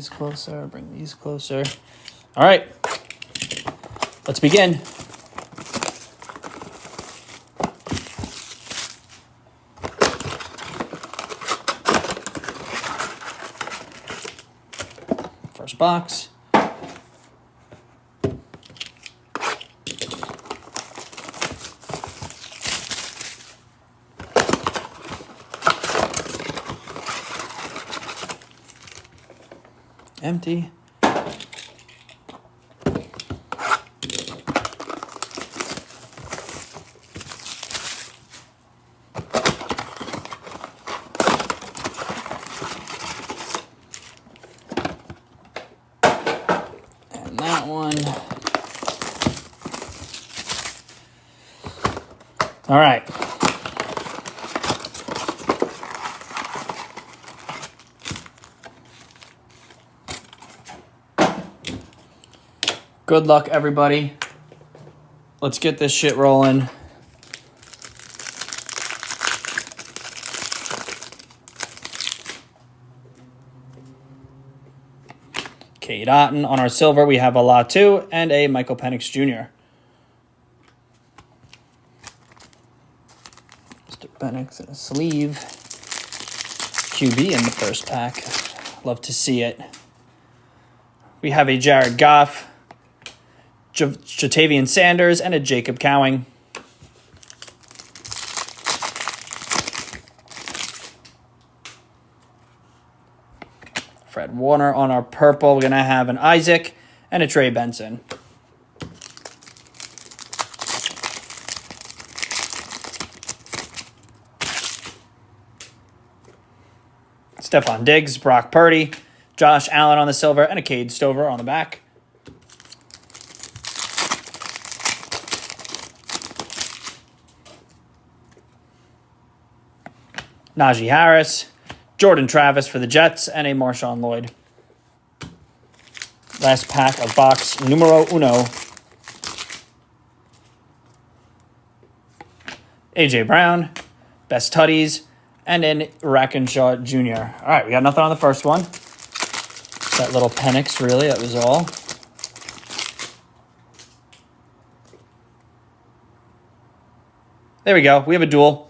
these closer, bring these closer. All right, let's begin. First box. Empty. And that one. All right. Good luck, everybody. Let's get this shit rolling. Cade Otton. On our silver, we have a Latu and a Michael Penix Jr. Mr. Penix in a sleeve. QB in the first pack. Love to see it. We have a Jared Goff, Jatavian Sanders, and a Jacob Cowing. Fred Warner on our purple. We're going to have an Isaac and a Trey Benson. Stephon Diggs, Brock Purdy, Josh Allen on the silver, and a Cade Stover on the back. Najee Harris, Jordan Travis for the Jets, and a Marshawn Lloyd. Last pack of box numero uno. A.J. Brown, Best Tutties, and then Rackenshaw Jr. All right, we got nothing on the first one. That little Penix, really, that was all. There we go. We have a duel.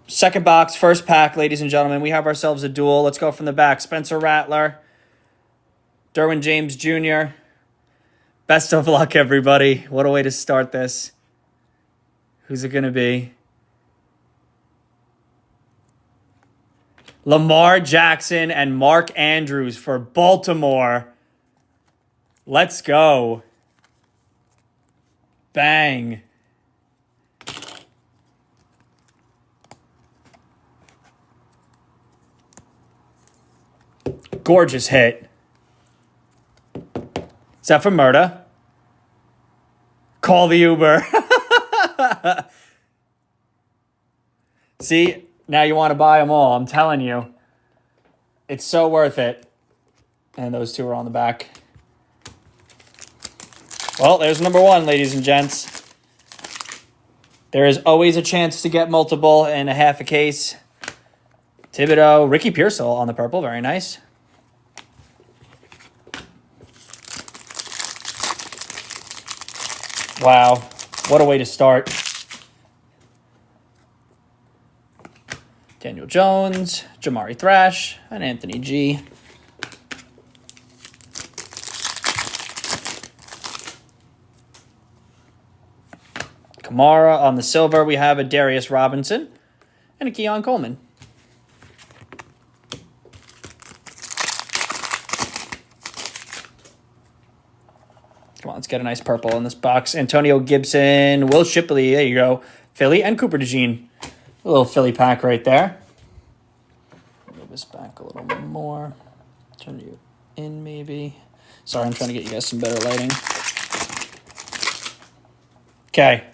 Second box, first pack, ladies and gentlemen. We have ourselves a duel. Let's go from the back. Spencer Rattler, Derwin James Jr. Best of luck, everybody. What a way to start this. Who's it going to be? Lamar Jackson and Mark Andrews for Baltimore. Let's go. Bang. Gorgeous hit. Is that for Murda? Call the Uber. See, now you want to buy them all. I'm telling you. It's so worth it. And those two are on the back. Well, there's number one, ladies and gents. There is always a chance to get multiple in a half a case. Thibodeau, Ricky Pearsall on the purple. Very nice. Wow, what a way to start. Daniel Jones, Jamari Thrash, and Anthony G. Kamara on the silver. We have a Darius Robinson and a Keon Coleman. Come on, let's get a nice purple in this box. Antonio Gibson, Will Shipley, there you go. Philly, and Cooper DeJean. A little Philly pack right there. Move this back a little bit more. Turn you in maybe. Sorry, I'm trying to get you guys some better lighting. Okay.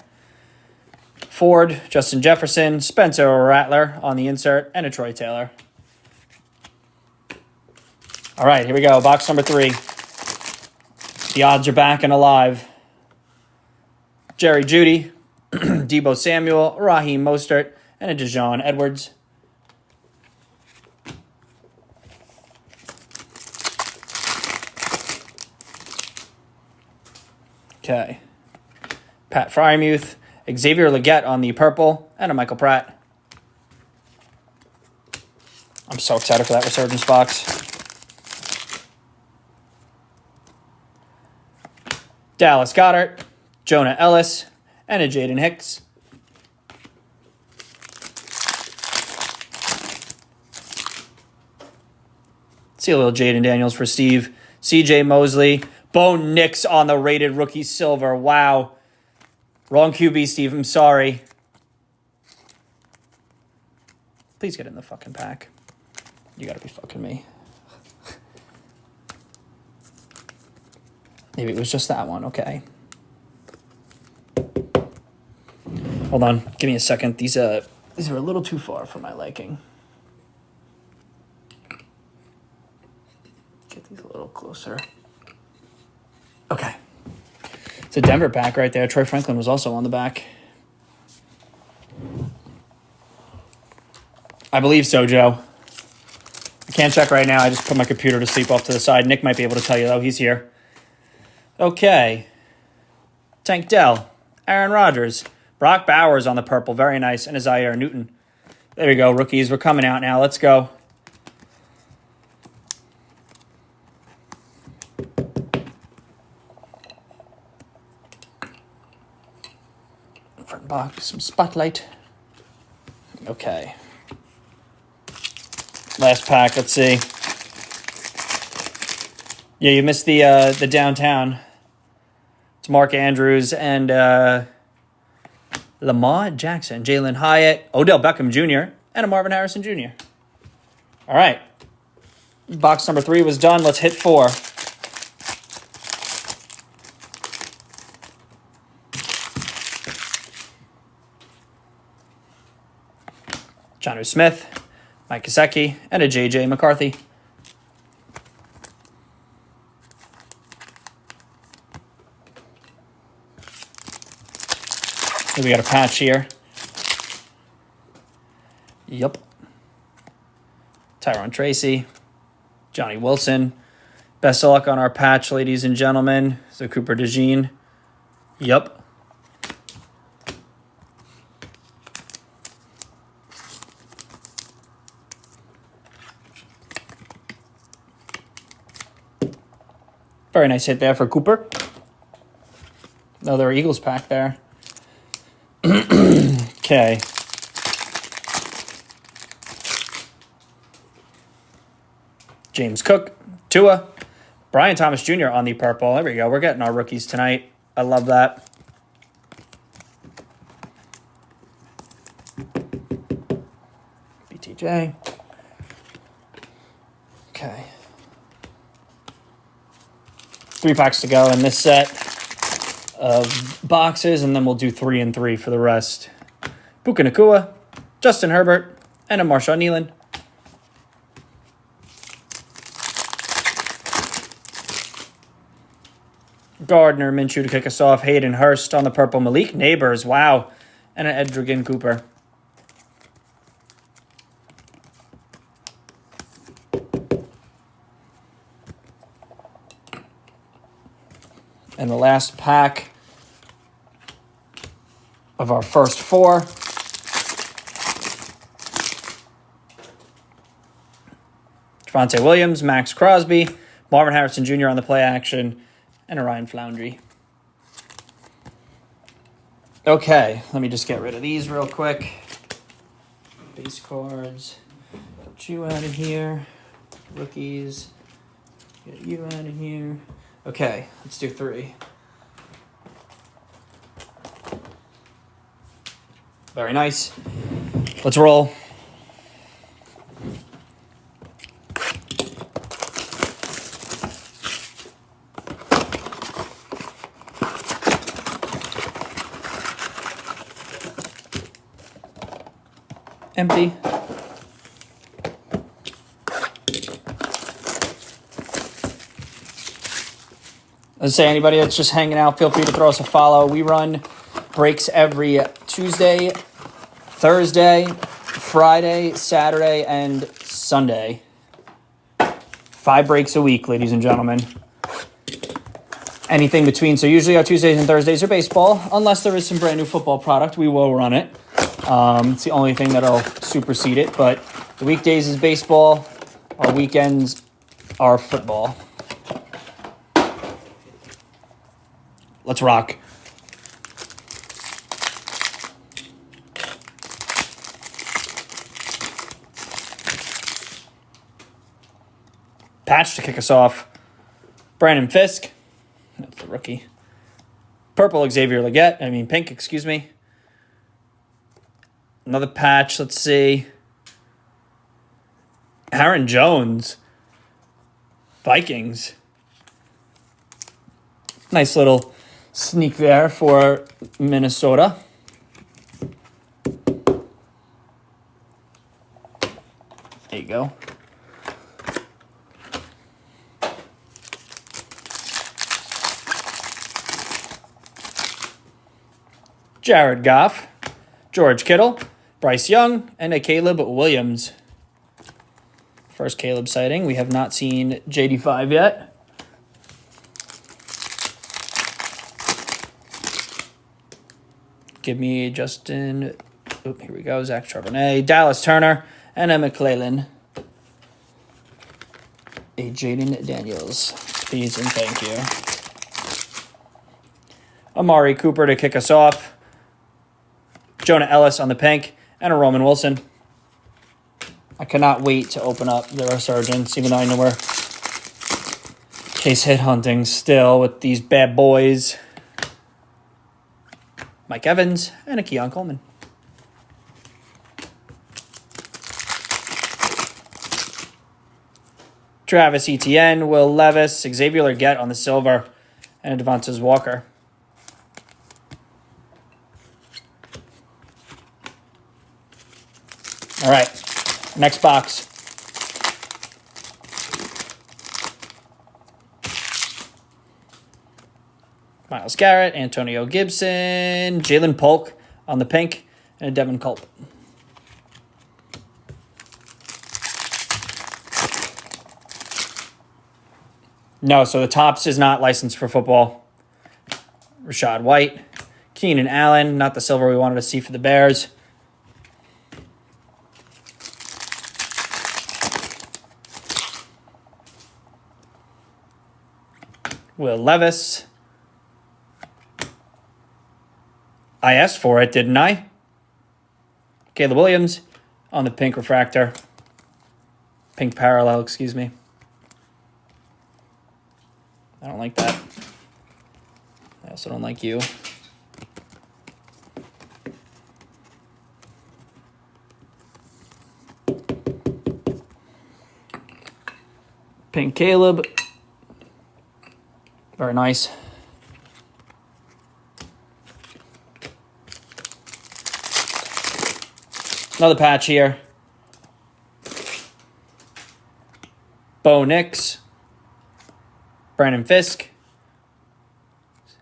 Ford, Justin Jefferson, Spencer Rattler on the insert, and a Troy Taylor. All right, here we go. Box number 3. The odds are back and alive. Jerry Jeudy, Deebo Samuel, Raheem Mostert, and a Dijon Edwards. Okay. Pat Fryermuth, Xavier Legette on the purple, and a Michael Pratt. I'm so excited for that Resurgence box. Dallas Goedert, Jonah Ellis, and a Jaden Hicks. See a little Jaden Daniels for Steve. CJ Mosley. Bo Nix on the rated rookie silver. Wow. Wrong QB, Steve. I'm sorry. Please get in the fucking pack. You gotta be fucking me. Maybe it was just that one. Okay. Hold on. Give me a second. These are a little too far for my liking. Get these a little closer. Okay. It's a Denver pack right there. Troy Franklin was also on the back. I believe so, Joe. I can't check right now. I just put my computer to sleep off to the side. Nick might be able to tell you, though. He's here. Okay. Tank Dell. Aaron Rodgers. Brock Bowers on the purple. Very nice. And Isaiah Newton. There we go, rookies. We're coming out now. Let's go. Front box. Some spotlight. Okay. Last pack. Let's see. Yeah, you missed the downtown. It's Mark Andrews and Lamar Jackson, Jalen Hyatt, Odell Beckham Jr., and a Marvin Harrison Jr. All right. Box number 3 was done. Let's hit 4. Jonnu Smith, Mike Gesicki, and a J.J. McCarthy. We got a patch here. Yup. Tyron Tracy. Johnny Wilson. Best of luck on our patch, ladies and gentlemen. So Cooper DeJean. Yup. Very nice hit there for Cooper. Another Eagles pack there. Okay. James Cook, Tua, Brian Thomas Jr. on the purple. There we go. We're getting our rookies tonight. I love that. BTJ. Okay. 3 packs to go in this set of boxes, and then we'll do 3 and 3 for the rest. Puka Nacua, Justin Herbert, and a Marshawn Nealon. Gardner Minshew to kick us off. Hayden Hurst on the purple. Malik Neighbors, wow. And an Edgerrin Cooper. And the last pack of our first 4. Javonte Williams, Max Crosby, Marvin Harrison Jr. on the play action, and a Ryan Floundry. Okay, let me just get rid of these real quick. Base cards. Get you out of here. Rookies. Get you out of here. Okay, let's do 3. Very nice. Let's roll. Empty. Let's say anybody that's just hanging out, feel free to throw us a follow. We run breaks every Tuesday, Thursday, Friday, Saturday, and Sunday. 5 breaks a week, ladies and gentlemen. anything between. So usually our Tuesdays and Thursdays are baseball. Unless there is some brand new football product, we will run it. It's the only thing that'll supersede it. But the weekdays is baseball. Our weekends are football. Let's rock. Patch to kick us off. Brandon Fisk. That's the rookie. Purple Xavier Legette. Pink, excuse me. Another patch. Let's see. Aaron Jones. Vikings. Nice little sneak there for Minnesota. There you go. Jared Goff, George Kittle, Bryce Young, and a Caleb Williams. First Caleb sighting. We have not seen JD5 yet. Give me Justin. Oh, here we go. Zach Charbonnet, Dallas Turner, and a McClellan. A Jaden Daniels. Please and thank you. Amari Cooper to kick us off. Jonah Ellis on the pink, and a Roman Wilson. I cannot wait to open up the Resurgence, even though I know we're case hit hunting still with these bad boys. Mike Evans, and a Keon Coleman. Travis Etienne, Will Levis, Xavier Legette on the silver, and a Devontae Walker. All right, next box. Myles Garrett, Antonio Gibson, Jalen Polk on the pink, and a Devin Culp. No, so the Topps is not licensed for football. Rashad White, Keenan Allen, not the silver we wanted to see for the Bears. Will Levis. I asked for it, didn't I? Caleb Williams on the pink refractor. Pink parallel, excuse me. I don't like that. I also don't like you. Pink Caleb. Very nice. Another patch here. Bo Nix. Brandon Fisk.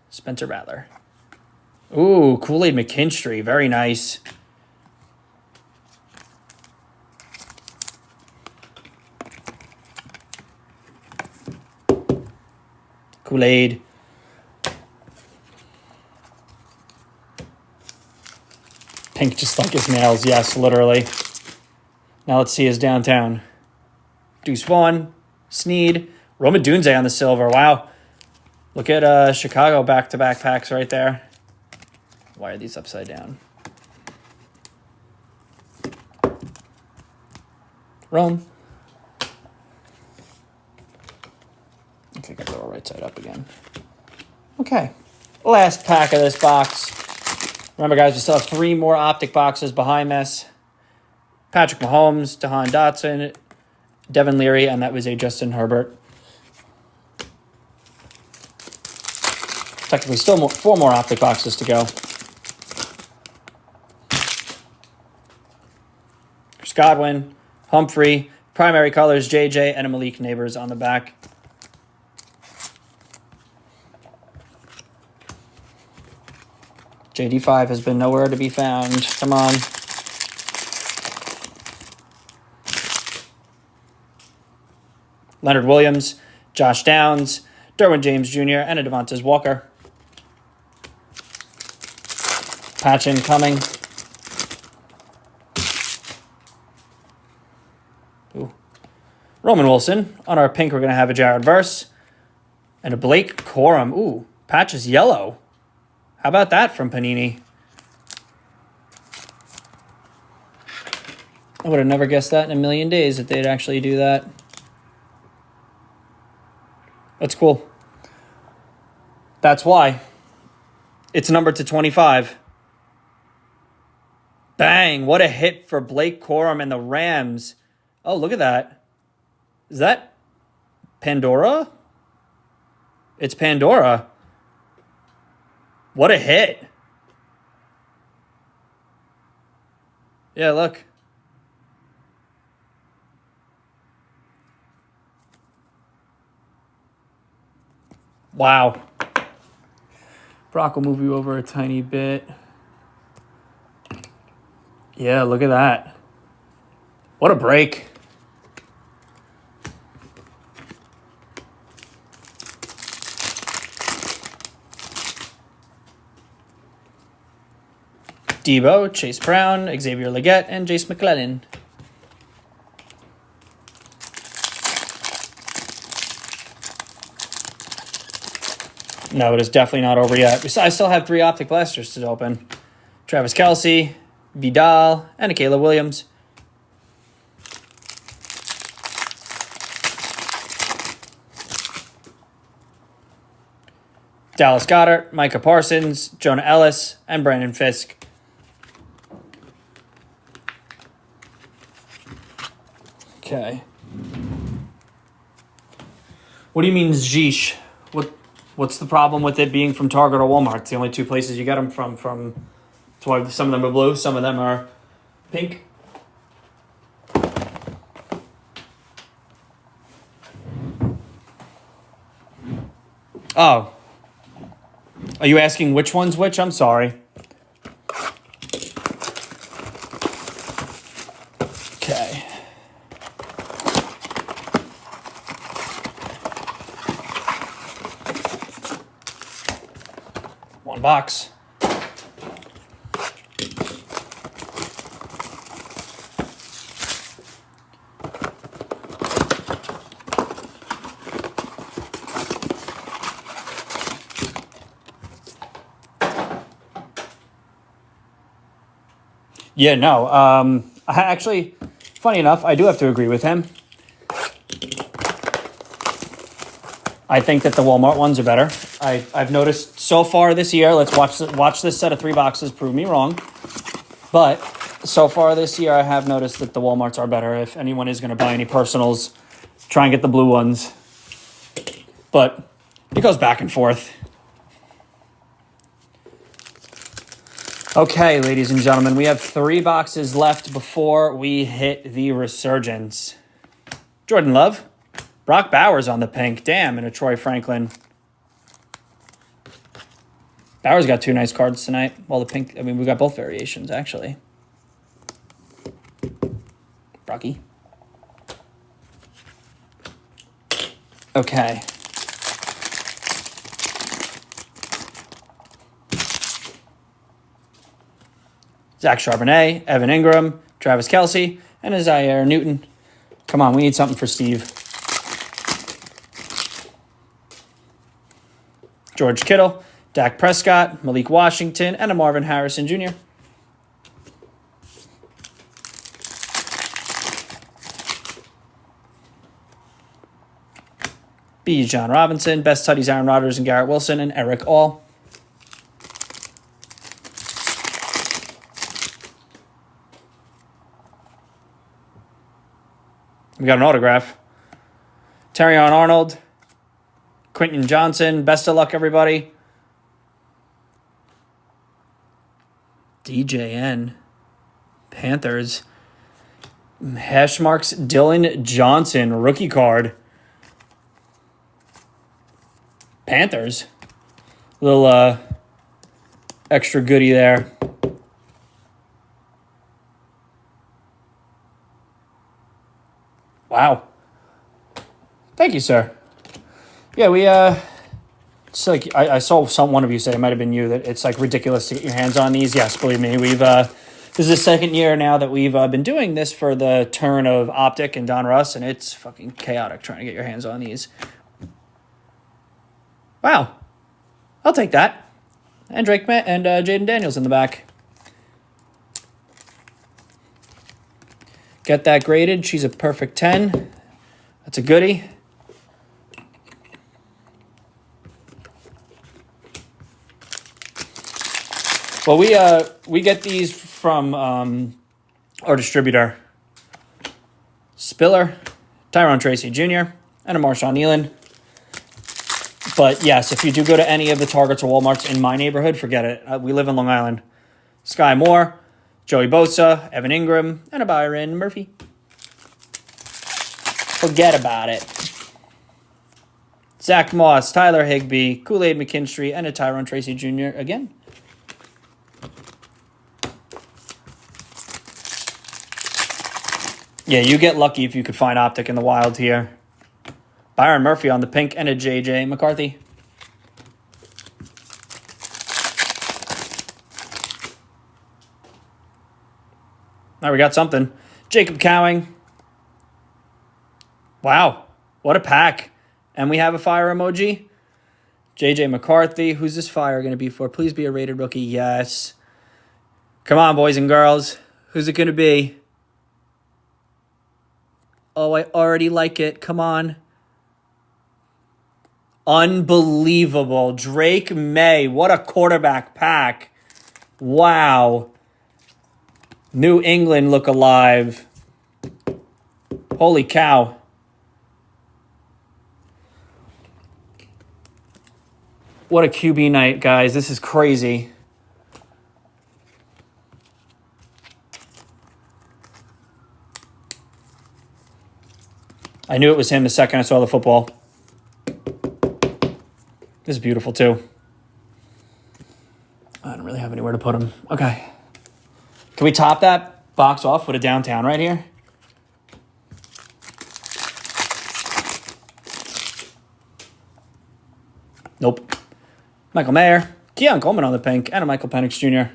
Spencer Rattler. Ooh, Kool-Aid McKinstry. Very nice. Kool-Aid. Pink just like his nails. Yes, literally. Now let's see his downtown. Deuce Vaughn. Sneed. Roma Dunze on the silver. Wow. Look at Chicago back-to-back packs right there. Why are these upside down? Rome. Okay, got the right side up again. Okay. Last pack of this box. Remember, guys, we still have 3 more Optic boxes behind this. Patrick Mahomes, Jahan Dotson, Devin Leary, and that was a Justin Herbert. Technically, still 4 more Optic boxes to go. Chris Godwin, Humphrey, primary colors, JJ, and a Malik Neighbors on the back. JD5 has been nowhere to be found. Come on. Leonard Williams, Josh Downs, Derwin James Jr., and a Devontae Walker. Patch incoming. Ooh. Roman Wilson. On our pink, we're going to have a Jared Verse. And a Blake Corum. Ooh, patch is yellow. How about that from Panini? I would have never guessed that in a million days that they'd actually do that. That's cool. That's why. It's numbered to 25. Bang! What a hit for Blake Corum and the Rams. Oh, look at that. Is that Pandora? It's Pandora. What a hit. Yeah, look. Wow. Brock will move you over a tiny bit. Yeah, look at that. What a break. Debo, Chase Brown, Xavier Legette, and Jace McClellan. No, it is definitely not over yet. I still have 3 Optic Blasters to open. Travis Kelce, Vidal, and a Caleb Williams. Dallas Goedert, Micah Parsons, Jonah Ellis, and Brandon Fisk. Okay. What do you mean, Zeesh? What's the problem with it being from Target or Walmart? It's the only 2 places you get them from. That's why some of them are blue, some of them are pink. Oh. Are you asking which one's which? I'm sorry. Okay. One box. Yeah, no. Actually, funny enough, I do have to agree with him. I think that the Walmart ones are better. I've noticed so far this year. Let's watch this set of 3 boxes prove me wrong. But so far this year, I have noticed that the Walmarts are better. If anyone is going to buy any personals, try and get the blue ones. But it goes back and forth. Okay, ladies and gentlemen, we have 3 boxes left before we hit the Resurgence. Jordan Love, Brock Bowers on the pink, damn, and a Troy Franklin. Bowers got 2 nice cards tonight. Well, the pink, I mean, we got both variations, actually. Brocky. Okay. Zach Charbonnet, Evan Ingram, Travis Kelce, and Isaiah Newton. Come on, we need something for Steve. George Kittle, Dak Prescott, Malik Washington, and a Marvin Harrison Jr. B. John Robinson, Best Tuddies, Aaron Rodgers and Garrett Wilson, and Eric All. We got an autograph. Terrion Arnold, Quentin Johnson. Best of luck, everybody. DJN. Panthers. Hash marks Dylan Johnson. Rookie card. Panthers. Little extra goodie there. Wow. Thank you, sir. Yeah, we It's like I saw one of you say, it might have been you, that it's like ridiculous to get your hands on these. Yes, believe me, we've this is the second year now that we've been doing this for the turn of Optic and Donruss, and it's fucking chaotic trying to get your hands on these. Wow, I'll take that. And Drake and Jaden Daniels in the back. Get that graded. She's a perfect 10. That's a goodie. Well, we get these from our distributor, Spiller, Tyrone Tracy Jr., and a Marshawn Nealon. But yes, if you do go to any of the Targets or Walmarts in my neighborhood, forget it. We live in Long Island. Sky Moore, Joey Bosa, Evan Ingram, and a Byron Murphy. Forget about it. Zach Moss, Tyler Higbee, Kool-Aid McKinstry, and a Tyrone Tracy Jr. again. Yeah, you get lucky if you could find Optic in the wild here. Byron Murphy on the pink and a J.J. McCarthy. Now we got something. Jacob Cowing. Wow, what a pack. And we have a fire emoji. J.J. McCarthy. Who's this fire going to be for? Please be a rated rookie. Yes. Come on, boys and girls. Who's it going to be? Oh, I already like it. Come on. Unbelievable. Drake May. What a quarterback pack. Wow. New England look alive. Holy cow. What a QB night, guys. This is crazy. I knew it was him the second I saw the football. This is beautiful, too. I don't really have anywhere to put him. Okay. Can we top that box off with a downtown right here? Nope. Michael Mayer, Keon Coleman on the pink, and a Michael Penix Jr.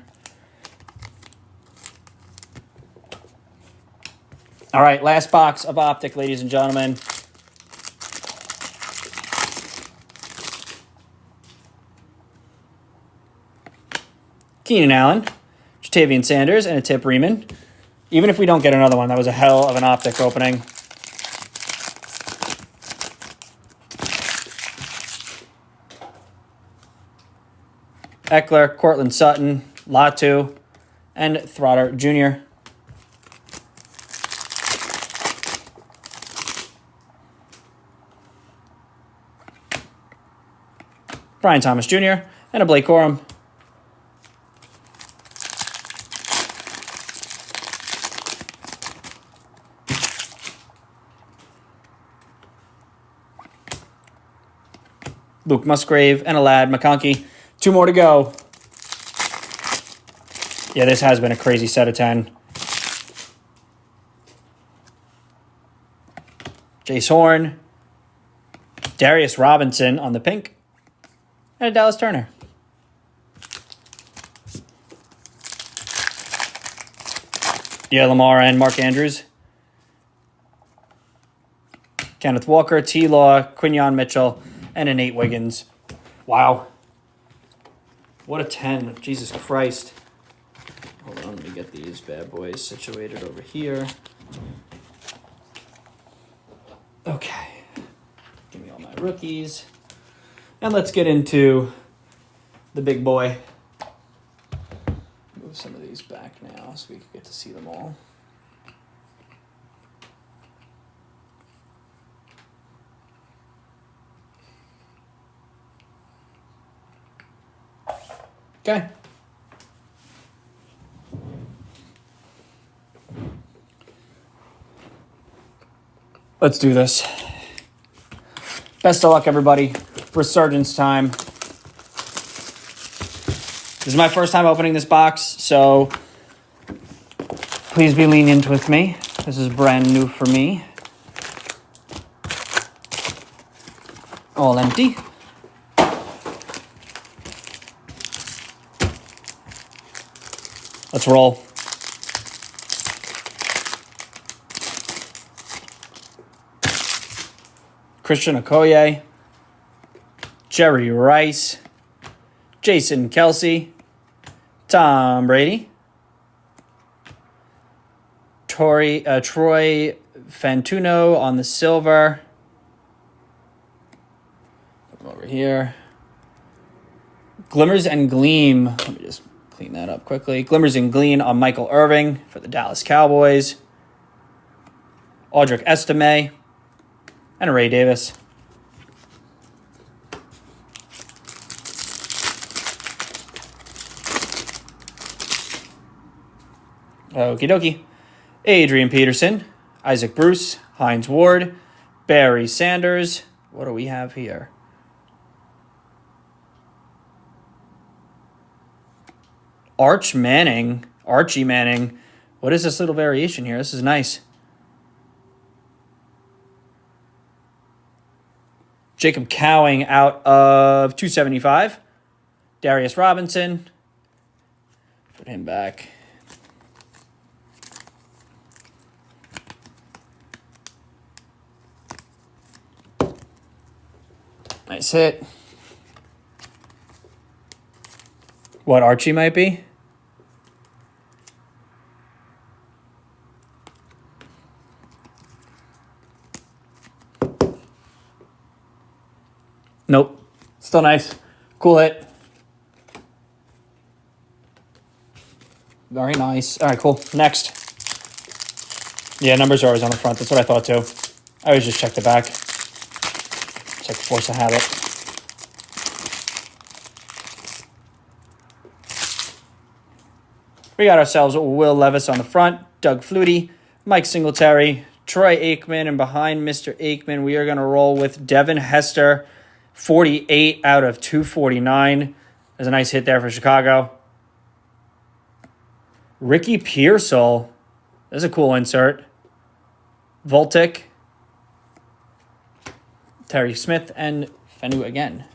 All right, last box of Optic, ladies and gentlemen. Keenan Allen, Jatavian Sanders, and a Tip Riemann. Even if we don't get another one, that was a hell of an Optic opening. Eckler, Cortland Sutton, Latu, and Trotter Jr. Brian Thomas Jr., and a Blake Corum. Luke Musgrave, and a Ladd McConkey. 2 more to go. Yeah, this has been a crazy set of 10. Jace Horn, Darius Robinson on the pink, and a Dallas Turner. Yeah, Lamar and Mark Andrews. Kenneth Walker, T-Law, Quinyon Mitchell, and a Nate Wiggins. Wow. What a 10. Jesus Christ. Hold on, let me get these bad boys situated over here. Okay. Give me all my rookies. And let's get into the big boy. Move some of these back now so we can get to see them all. Okay. Let's do this. Best of luck, everybody. Resurgence time. This is my first time opening this box, so please be lenient with me. This is brand new for me. All empty. Let's roll. Christian Okoye, Jerry Rice, Jason Kelsey, Tom Brady, Troy Fantuno on the silver. Over here. Glimmers and Gleam. Let me just clean that up quickly. Glimmers and Gleam on Michael Irving for the Dallas Cowboys. Audric Estime. And Ray Davis. Okie dokie. Adrian Peterson, Isaac Bruce, Hines Ward, Barry Sanders. What do we have here? Archie Manning. What is this little variation here? This is nice. Jacob Cowing out of 275. Darius Robinson. Put him back. Nice hit. What Archie might be? Nope. Still nice. Cool hit. Very nice. All right, cool. Next. Yeah, numbers are always on the front. That's what I thought too. I always just check the back. It's like force of habit. We got ourselves Will Levis on the front, Doug Flutie, Mike Singletary, Troy Aikman, and behind Mr. Aikman, we are going to roll with Devin Hester, 48 out of 249. There's a nice hit there for Chicago. Ricky Pearsall. There's a cool insert. Voltic. Terry Smith and Fenu again.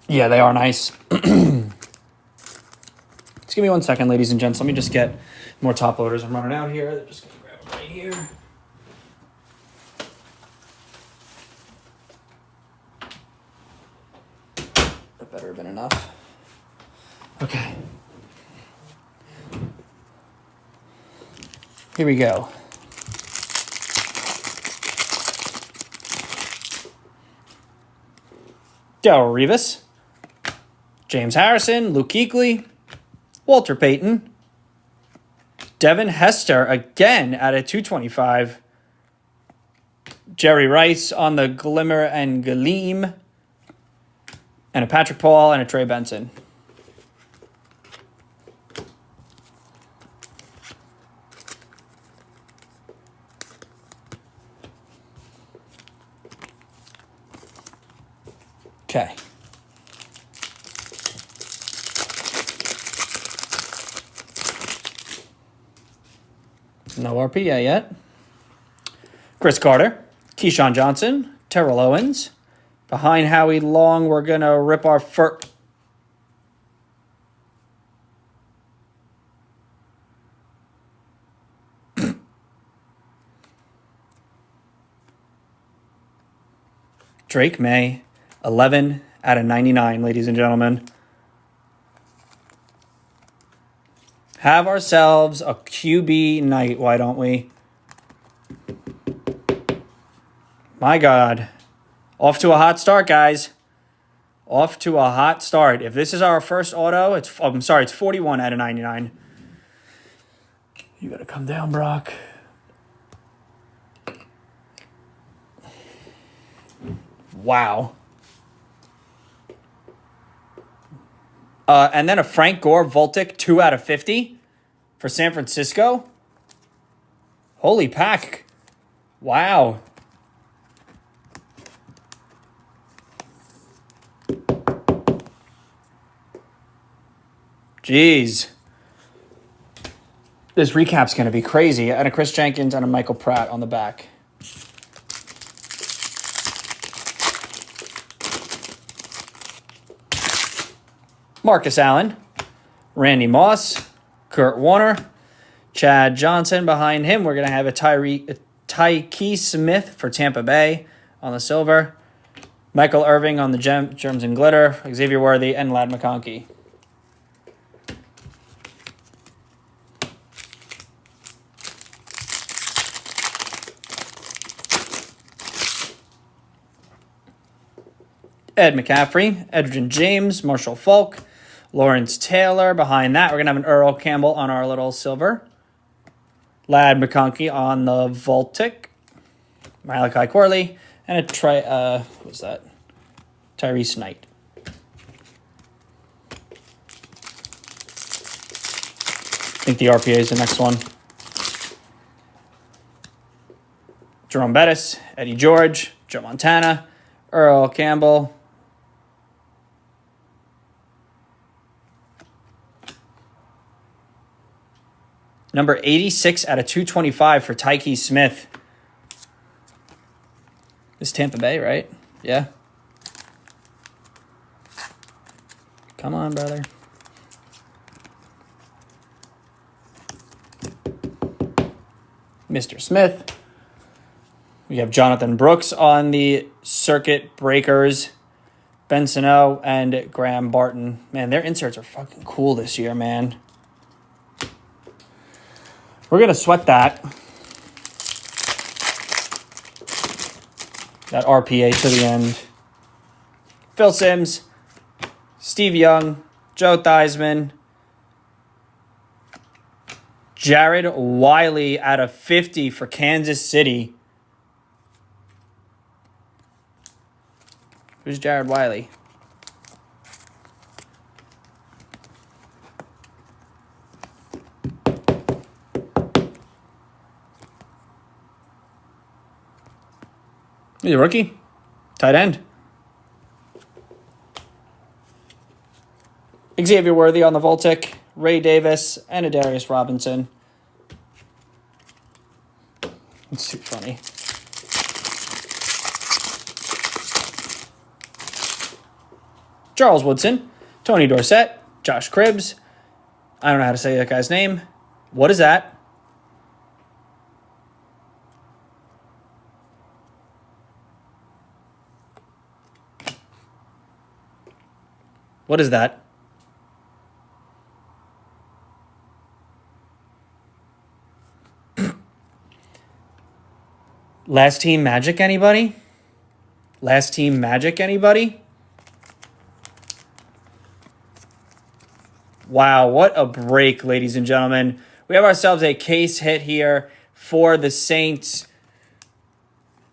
Yeah, they are nice. Just give me 1 second, ladies and gents. Let me just get more top loaders. I'm running out here. They're just going to grab them right here. That better have been enough. Okay. Here we go. Darrell Revis, James Harrison, Luke Kuechly, Walter Payton, Devin Hester again at a 225. Jerry Rice on the Glimmer and Gleam. And a Patrick Paul and a Trey Benson. Okay. No RPA yet. Chris Carter, Keyshawn Johnson, Terrell Owens. Behind Howie Long, we're going to rip our first. Drake May, 11 out of 99, ladies and gentlemen. Have ourselves a QB night, why don't we? My God. Off to a hot start, guys. Off to a hot start. If this is our first auto, it's 41 out of 99. You got to come down, Brock. Wow. And then a Frank Gore Voltic 2 out of 50 for San Francisco. Holy pack. Wow. Jeez. This recap's going to be crazy. And a Chris Jenkins and a Michael Pratt on the back. Marcus Allen, Randy Moss, Kurt Warner, Chad Johnson. Behind him, we're going to have a Tyke Smith for Tampa Bay on the silver. Michael Irving on the Germs and Glitter. Xavier Worthy and Ladd McConkey. Ed McCaffrey, Edgerrin James, Marshall Falk, Lawrence Taylor. Behind that, we're going to have an Earl Campbell on our little silver. Ladd McConkey on the Voltic. Malachi Corley. And a what's that? Tyrese Knight. I think the RPA is the next one. Jerome Bettis, Eddie George, Joe Montana, Earl Campbell. Number 86 out of 225 for Tyke Smith. This is Tampa Bay, right? Yeah. Come on, brother. Mr. Smith. We have Jonathan Brooks on the Circuit Breakers. Ben Sano and Graham Barton. Man, their inserts are fucking cool this year, man. We're going to sweat that. That RPA to the end. Phil Simms, Steve Young, Joe Theismann, Jared Wiley out of 50 for Kansas City. Who's Jared Wiley? He's a rookie. Tight end. Xavier Worthy on the Voltic. Ray Davis and a Darius Robinson. It's too funny. Charles Woodson. Tony Dorsett. Josh Cribbs. I don't know how to say that guy's name. What is that? What is that? Last Team Magic, anybody? Last Team Magic, anybody? Wow, what a break, ladies and gentlemen. We have ourselves a case hit here for the Saints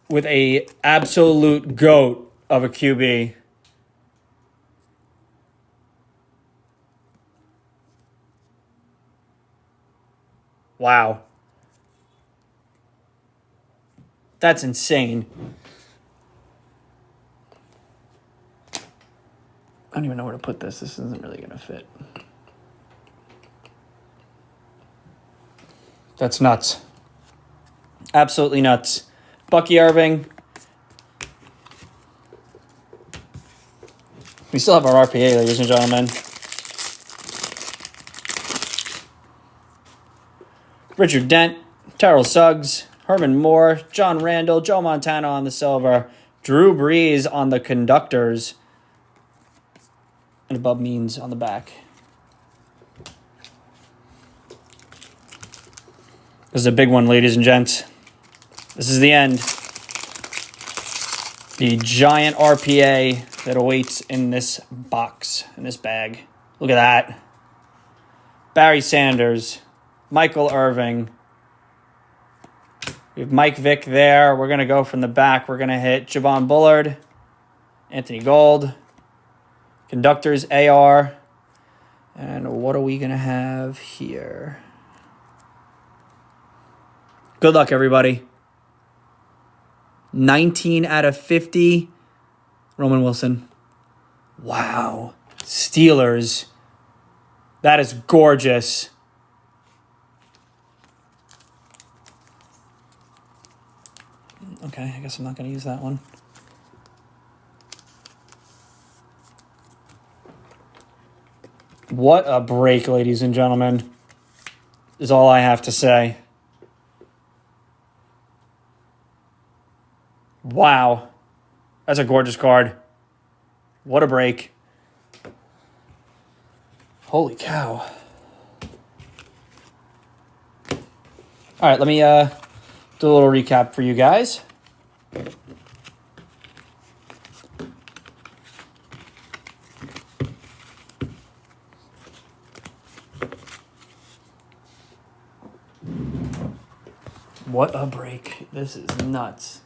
with a absolute GOAT of a QB. Wow. That's insane. I don't even know where to put this. This isn't really going to fit. That's nuts. Absolutely nuts. Bucky Irving. We still have our RPA, ladies and gentlemen. Richard Dent, Terrell Suggs, Herman Moore, John Randall, Joe Montana on the silver, Drew Brees on the conductors, and Bub Means on the back. This is a big one, ladies and gents. This is the end. The giant RPA that awaits in this box, in this bag. Look at that. Barry Sanders, Michael Irving. We have Mike Vick there. We're going to go from the back. We're going to hit Javon Bullard, Anthony Gold, Conductors AR. And what are we going to have here? Good luck, everybody. 19 out of 50. Roman Wilson. Wow. Steelers. That is gorgeous. Okay, I guess I'm not going to use that one. What a break, ladies and gentlemen, is all I have to say. Wow. That's a gorgeous card. What a break. Holy cow. All right, let me do a little recap for you guys. What a break. This is nuts.